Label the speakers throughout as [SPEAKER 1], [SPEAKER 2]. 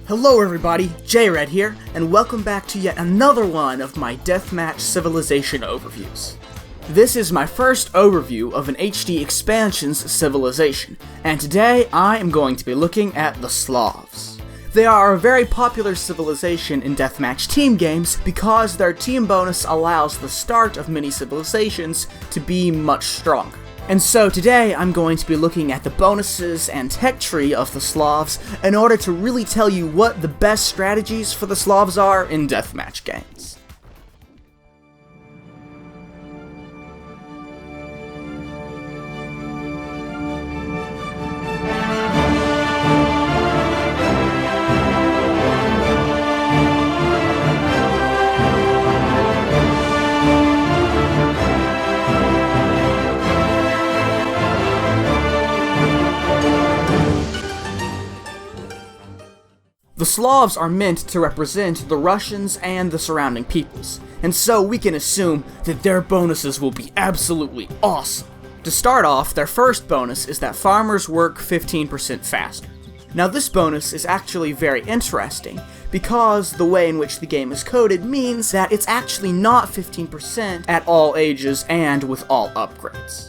[SPEAKER 1] Hello everybody, JRed here, and welcome back to yet another one of my Deathmatch Civilization overviews. This is my first overview of an HD Expansions civilization, and today I am going to be looking at the Slavs. They are a very popular civilization in deathmatch team games because their team bonus allows the start of many civilizations to be much stronger. And so today I'm going to be looking at the bonuses and tech tree of the Slavs in order to really tell you what the best strategies for the Slavs are in deathmatch games. The Slavs are meant to represent the Russians and the surrounding peoples, and so we can assume that their bonuses will be absolutely awesome. To start off, their first bonus is that farmers work 15% faster. Now this bonus is actually very interesting, because the way in which the game is coded means that it's actually not 15% at all ages and with all upgrades.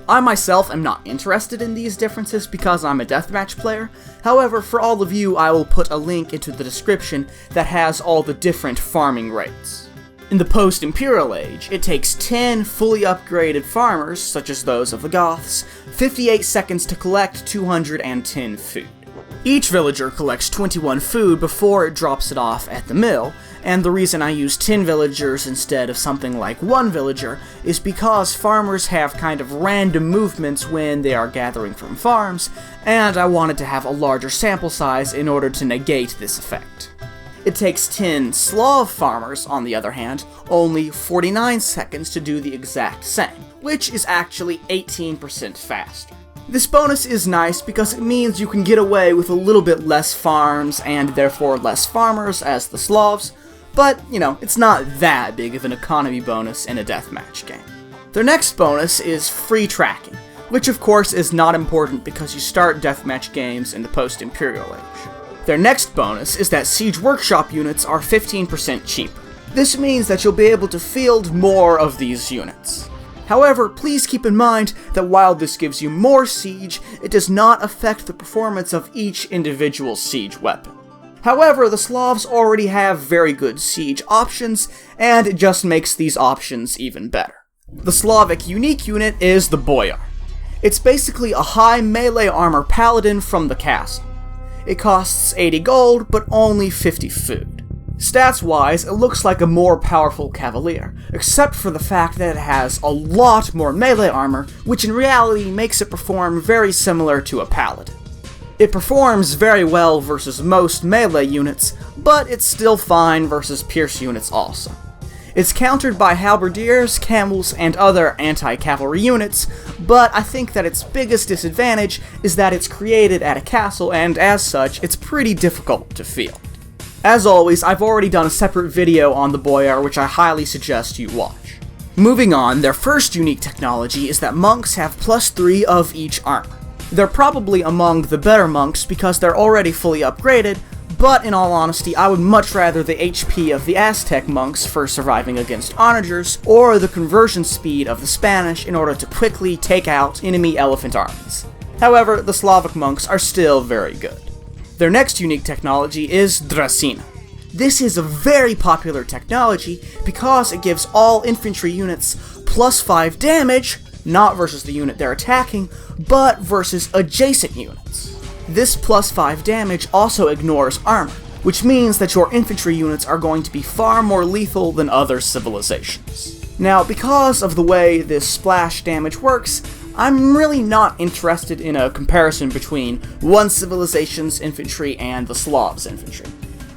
[SPEAKER 1] I myself am not interested in these differences because I'm a deathmatch player. However, for all of you, I will put a link into the description that has all the different farming rates. In the post-Imperial Age, it takes 10 fully upgraded farmers, such as those of the Goths, 58 seconds to collect 210 food. Each villager collects 21 food before it drops it off at the mill, and the reason I use 10 villagers instead of something like 1 villager is because farmers have kind of random movements when they are gathering from farms, and I wanted to have a larger sample size in order to negate this effect. It takes 10 Slav farmers, on the other hand, only 49 seconds to do the exact same, which is actually 18% faster. This bonus is nice because it means you can get away with a little bit less farms and therefore less farmers as the Slavs, but, you know, it's not that big of an economy bonus in a deathmatch game. Their next bonus is free tracking, which of course is not important because you start deathmatch games in the post-Imperial Age. Their next bonus is that Siege Workshop units are 15% cheaper. This means that you'll be able to field more of these units. However, please keep in mind that while this gives you more siege, it does not affect the performance of each individual siege weapon. However, the Slavs already have very good siege options, and it just makes these options even better. The Slavic unique unit is the Boyar. It's basically a high melee armor paladin from the castle. It costs 80 gold, but only 50 food. Stats-wise, it looks like a more powerful Cavalier, except for the fact that it has a lot more melee armor, which in reality makes it perform very similar to a Paladin. It performs very well versus most melee units, but it's still fine versus Pierce units also. It's countered by Halberdiers, Camels, and other anti-cavalry units, but I think that its biggest disadvantage is that it's created at a castle, and as such, it's pretty difficult to field. As always, I've already done a separate video on the Boyar, which I highly suggest you watch. Moving on, their first unique technology is that monks have +3 of each armor. They're probably among the better monks because they're already fully upgraded, but in all honesty, I would much rather the HP of the Aztec monks for surviving against onagers, or the conversion speed of the Spanish in order to quickly take out enemy elephant armies. However, the Slavic monks are still very good. Their next unique technology is Druzhina. This is a very popular technology because it gives all infantry units +5 damage, not versus the unit they're attacking, but versus adjacent units. This +5 damage also ignores armor, which means that your infantry units are going to be far more lethal than other civilizations. Now, because of the way this splash damage works, I'm really not interested in a comparison between one civilization's infantry and the Slavs' infantry.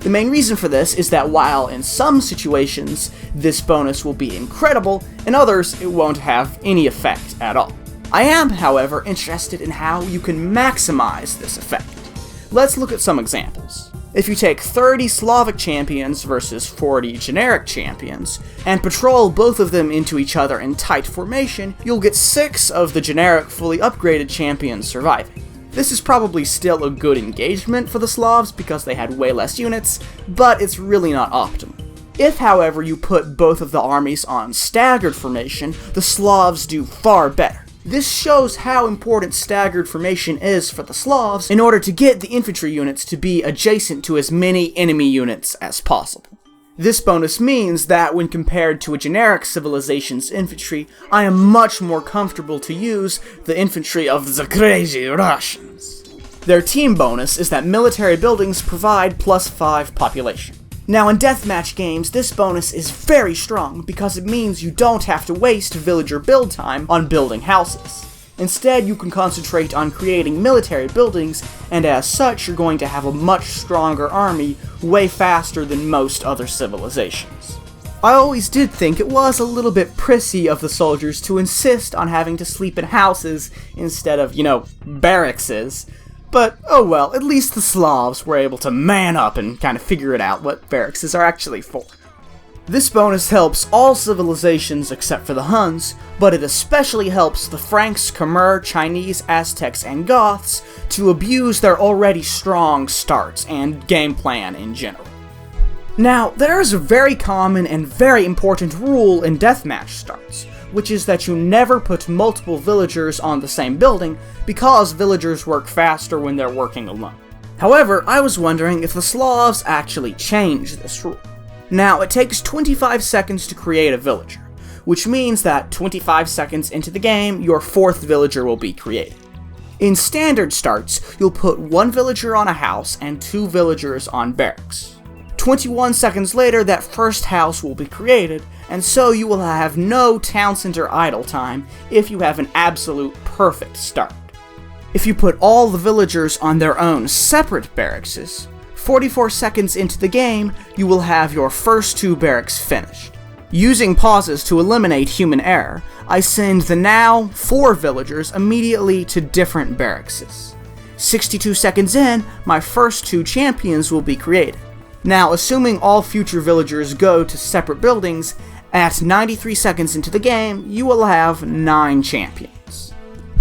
[SPEAKER 1] The main reason for this is that while in some situations this bonus will be incredible, in others it won't have any effect at all. I am, however, interested in how you can maximize this effect. Let's look at some examples. If you take 30 Slavic champions versus 40 generic champions, and patrol both of them into each other in tight formation, you'll get 6 of the generic fully upgraded champions surviving. This is probably still a good engagement for the Slavs because they had way less units, but it's really not optimal. If, however, you put both of the armies on staggered formation, the Slavs do far better. This shows how important staggered formation is for the Slavs in order to get the infantry units to be adjacent to as many enemy units as possible. This bonus means that when compared to a generic civilization's infantry, I am much more comfortable to use the infantry of the crazy Russians. Their team bonus is that military buildings provide +5 population. Now in deathmatch games, this bonus is very strong because it means you don't have to waste villager build time on building houses. Instead, you can concentrate on creating military buildings, and as such, you're going to have a much stronger army way faster than most other civilizations. I always did think it was a little bit prissy of the soldiers to insist on having to sleep in houses instead of, barrackses. But, oh well, at least the Slavs were able to man up and kind of figure it out what barrackses are actually for. This bonus helps all civilizations except for the Huns, but it especially helps the Franks, Khmer, Chinese, Aztecs, and Goths to abuse their already strong starts and game plan in general. Now, there is a very common and very important rule in deathmatch starts, which is that you never put multiple villagers on the same building because villagers work faster when they're working alone. However, I was wondering if the Slavs actually changed this rule. Now, it takes 25 seconds to create a villager, which means that 25 seconds into the game, your 4th villager will be created. In standard starts, you'll put 1 villager on a house and 2 villagers on barracks. 21 seconds later, that first house will be created, and so you will have no town center idle time if you have an absolute perfect start. If you put all the villagers on their own separate barracks, 44 seconds into the game, you will have your first 2 barracks finished. Using pauses to eliminate human error, I send the now 4 villagers immediately to different barracks. 62 seconds in, my first 2 champions will be created. Now, assuming all future villagers go to separate buildings, at 93 seconds into the game, you will have 9 champions.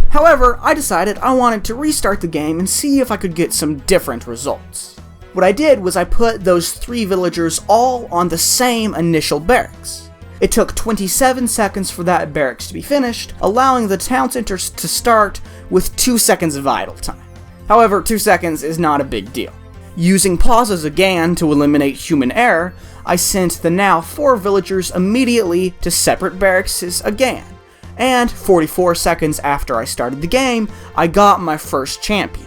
[SPEAKER 1] However, I decided I wanted to restart the game and see if I could get some different results. What I did was I put those 3 villagers all on the same initial barracks. It took 27 seconds for that barracks to be finished, allowing the town center to start with 2 seconds of idle time. However, 2 seconds is not a big deal. Using pauses again to eliminate human error, I sent the now 4 villagers immediately to separate barracks again, and 44 seconds after I started the game, I got my first champion.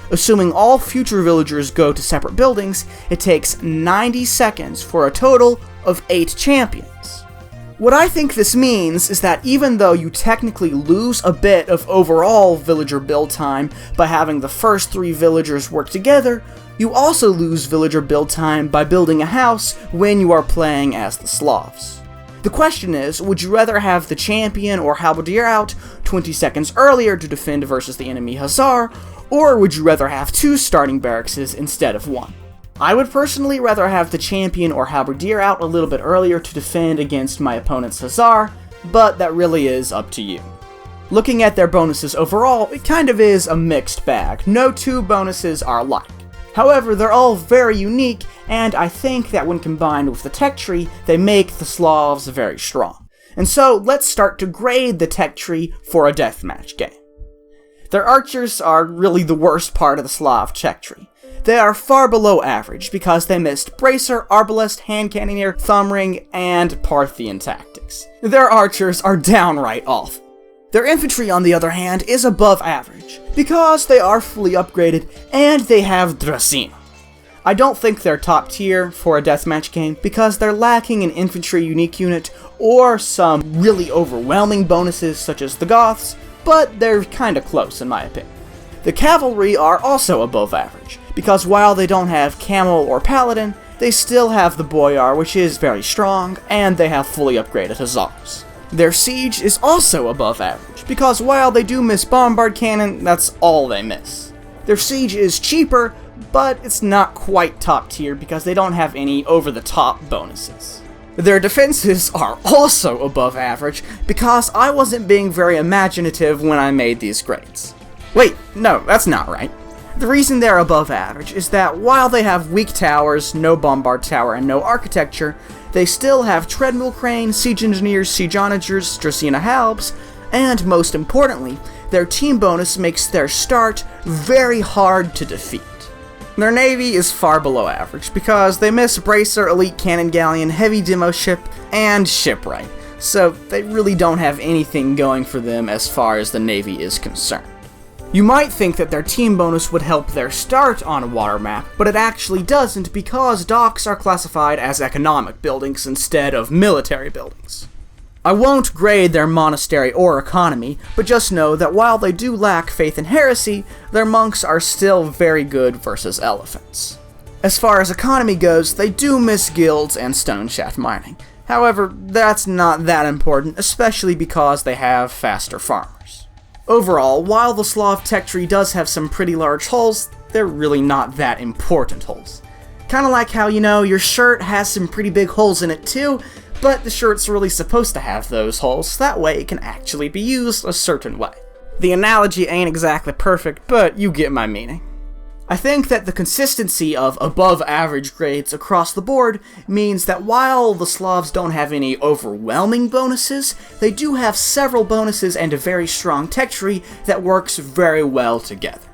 [SPEAKER 1] Assuming all future villagers go to separate buildings, it takes 90 seconds for a total of 8 champions. What I think this means is that even though you technically lose a bit of overall villager build time by having the first 3 villagers work together, you also lose villager build time by building a house when you are playing as the Slavs. The question is, would you rather have the champion or halberdier out 20 seconds earlier to defend versus the enemy hussar, or would you rather have 2 starting barracks instead of 1? I would personally rather have the champion or halberdier out a little bit earlier to defend against my opponent's hussar, but that really is up to you. Looking at their bonuses overall, it kind of is a mixed bag. No 2 bonuses are alike. However, they're all very unique, and I think that when combined with the tech tree, they make the Slavs very strong. And so, let's start to grade the tech tree for a deathmatch game. Their archers are really the worst part of the Slav tech tree. They are far below average because they missed Bracer, Arbalest, Hand Cannoneer, Thumb Ring, and Parthian tactics. Their archers are downright awful. Their infantry, on the other hand, is above average, because they are fully upgraded, and they have Druzhina. I don't think they're top tier for a deathmatch game, because they're lacking an infantry unique unit, or some really overwhelming bonuses such as the Goths, but they're kinda close in my opinion. The Cavalry are also above average, because while they don't have Camel or Paladin, they still have the Boyar, which is very strong, and they have fully upgraded Hussars. Their siege is also above average, because while they do miss bombard cannon, that's all they miss. Their siege is cheaper, but it's not quite top tier because they don't have any over-the-top bonuses. Their defenses are also above average, because I wasn't being very imaginative when I made these grades. Wait, no, that's not right. The reason they're above average is that while they have weak towers, no bombard tower, and no architecture, they still have treadmill crane, siege engineers, siege onagers, Druzhina halbs, and most importantly, their team bonus makes their start very hard to defeat. Their navy is far below average because they miss Bracer, Elite Cannon Galleon, Heavy Demo Ship, and Shipwright, so they really don't have anything going for them as far as the navy is concerned. You might think that their team bonus would help their start on a water map, but it actually doesn't because docks are classified as economic buildings instead of military buildings. I won't grade their monastery or economy, but just know that while they do lack faith in heresy, their monks are still very good versus elephants. As far as economy goes, they do miss guilds and stone shaft mining. However, that's not that important, especially because they have faster farmers. Overall, while the Slav tech tree does have some pretty large holes, they're really not that important holes. Kinda like how, your shirt has some pretty big holes in it too, but the shirt's really supposed to have those holes, that way it can actually be used a certain way. The analogy ain't exactly perfect, but you get my meaning. I think that the consistency of above average grades across the board means that while the Slavs don't have any overwhelming bonuses, they do have several bonuses and a very strong tech tree that works very well together.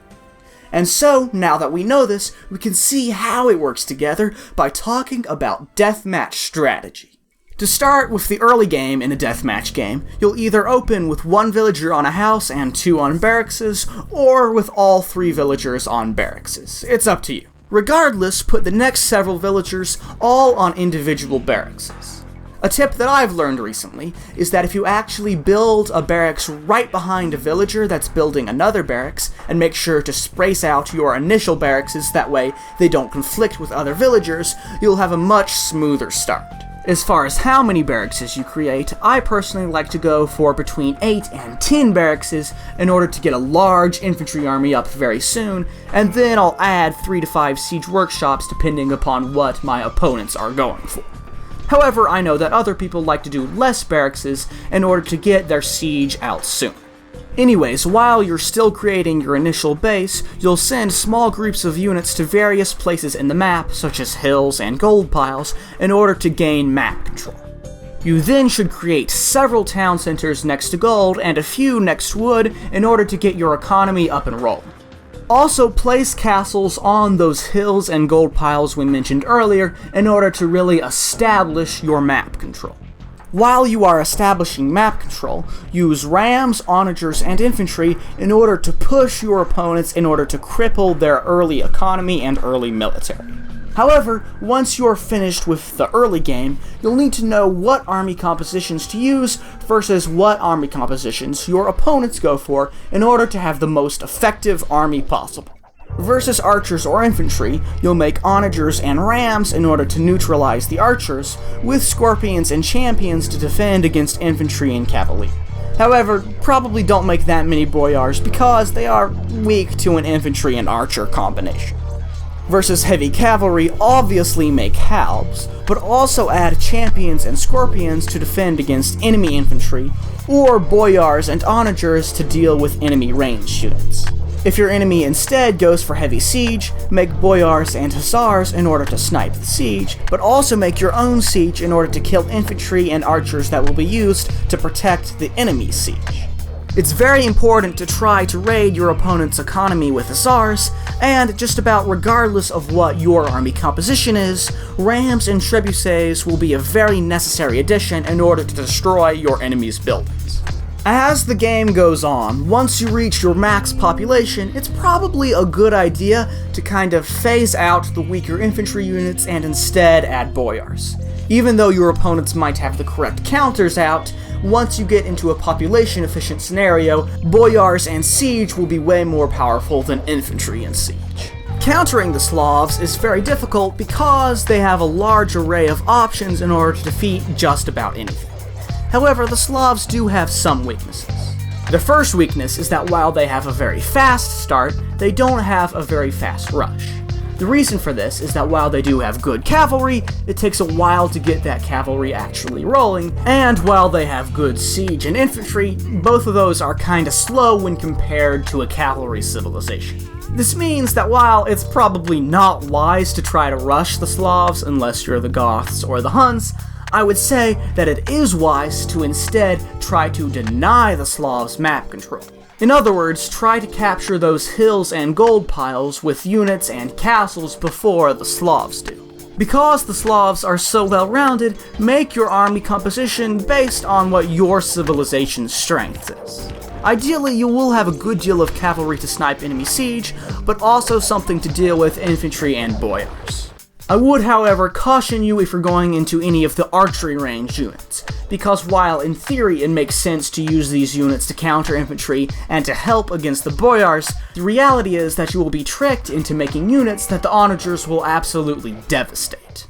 [SPEAKER 1] And so, now that we know this, we can see how it works together by talking about deathmatch strategy. To start with the early game in a deathmatch game, you'll either open with 1 villager on a house and 2 on barrackses, or with all 3 villagers on barrackses. It's up to you. Regardless, put the next several villagers all on individual barrackses. A tip that I've learned recently is that if you actually build a barracks right behind a villager that's building another barracks, and make sure to space out your initial barrackses that way they don't conflict with other villagers, you'll have a much smoother start. As far as how many barrackses you create, I personally like to go for between 8 and 10 barrackses in order to get a large infantry army up very soon, and then I'll add 3 to 5 siege workshops depending upon what my opponents are going for. However, I know that other people like to do less barrackses in order to get their siege out soon. Anyways, while you're still creating your initial base, you'll send small groups of units to various places in the map, such as hills and gold piles, in order to gain map control. You then should create several town centers next to gold and a few next to wood in order to get your economy up and rolling. Also, place castles on those hills and gold piles we mentioned earlier in order to really establish your map control. While you are establishing map control, use rams, onagers, and infantry in order to push your opponents in order to cripple their early economy and early military. However, once you're finished with the early game, you'll need to know what army compositions to use versus what army compositions your opponents go for in order to have the most effective army possible. Versus archers or infantry, you'll make onagers and rams in order to neutralize the archers, with scorpions and champions to defend against infantry and cavalry. However, probably don't make that many boyars because they are weak to an infantry and archer combination. Versus heavy cavalry, obviously make halbs, but also add champions and scorpions to defend against enemy infantry, or boyars and onagers to deal with enemy ranged units. If your enemy instead goes for heavy siege, make boyars and hussars in order to snipe the siege, but also make your own siege in order to kill infantry and archers that will be used to protect the enemy's siege. It's very important to try to raid your opponent's economy with hussars, and just about regardless of what your army composition is, rams and trebuchets will be a very necessary addition in order to destroy your enemy's buildings. As the game goes on, once you reach your max population, it's probably a good idea to kind of phase out the weaker infantry units and instead add boyars. Even though your opponents might have the correct counters out, once you get into a population efficient scenario, boyars and siege will be way more powerful than infantry and siege. Countering the Slavs is very difficult because they have a large array of options in order to defeat just about anything. However, the Slavs do have some weaknesses. The first weakness is that while they have a very fast start, they don't have a very fast rush. The reason for this is that while they do have good cavalry, it takes a while to get that cavalry actually rolling, and while they have good siege and infantry, both of those are kinda slow when compared to a cavalry civilization. This means that while it's probably not wise to try to rush the Slavs unless you're the Goths or the Huns, I would say that it is wise to instead try to deny the Slavs map control. In other words, try to capture those hills and gold piles with units and castles before the Slavs do. Because the Slavs are so well-rounded, make your army composition based on what your civilization's strength is. Ideally, you will have a good deal of cavalry to snipe enemy siege, but also something to deal with infantry and boyars. I would, however, caution you if you're going into any of the archery range units, because while in theory it makes sense to use these units to counter infantry and to help against the boyars, the reality is that you will be tricked into making units that the onagers will absolutely devastate.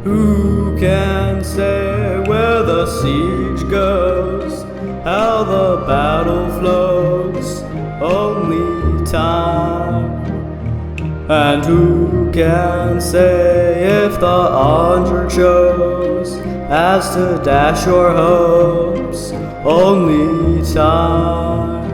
[SPEAKER 2] Who can say where the siege goes, how the battle flows? Only time. And who can say if the onager chose as to dash your hopes? Only time.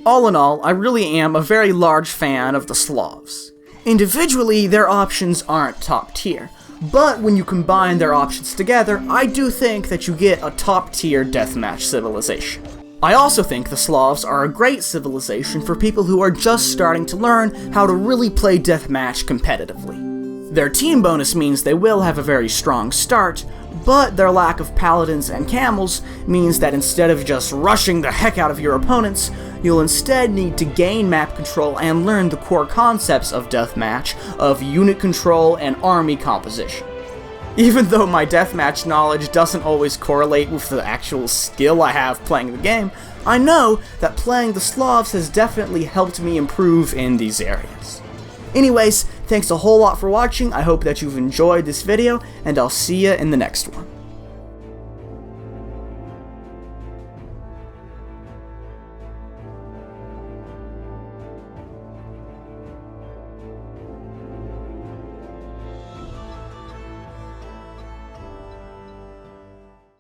[SPEAKER 1] All in all, I really am a very large fan of the Slavs. Individually, their options aren't top tier, but when you combine their options together, I do think that you get a top tier deathmatch civilization. I also think the Slavs are a great civilization for people who are just starting to learn how to really play deathmatch competitively. Their team bonus means they will have a very strong start, but their lack of paladins and camels means that instead of just rushing the heck out of your opponents, you'll instead need to gain map control and learn the core concepts of deathmatch, of unit control and army composition. Even though my deathmatch knowledge doesn't always correlate with the actual skill I have playing the game, I know that playing the Slavs has definitely helped me improve in these areas. Anyways, thanks a whole lot for watching, I hope that you've enjoyed this video, and I'll see ya in the next one.